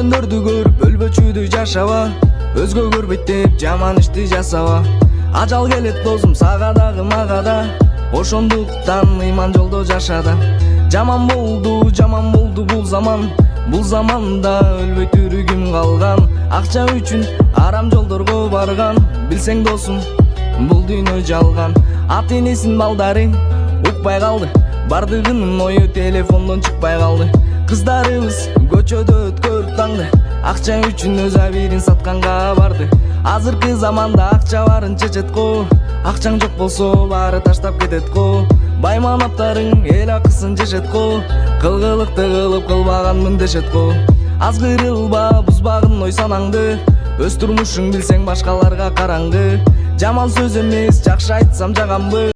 Көздөндөрдү көрүп өлбөчүдү жашаба, өзгө көрбөйт деп жаман ишти жасаба. Ажал келет досум сага дагы мага да, ошондуктан ыйман жолдо жаша да. Жаман болду бул заманда өлбөйт үрүгүм калган. Акча үчүн арам жолдорго барган, билсең досум бул дүйнө жалган. Ата энесин балдары укпай калды, бардыгынын ою телефондон чыкпай калды. Кыздарыбыз көчөдө өткөрүп таңды, акча үчүн өз абийирин сатканга барды. Азыркы заманда акча барын чечет го, акчаң жок болсо баары таштап кетет го. Байманаптарың эл акысын жешет го, кылгылыкты кылып кылбаганмын дешет го. Азгырылба бузбагын ой санаңды, өз турмушуң билсең башкаларга караңгы. Жаман сөз эмес, жакшы айтсам жагамбы.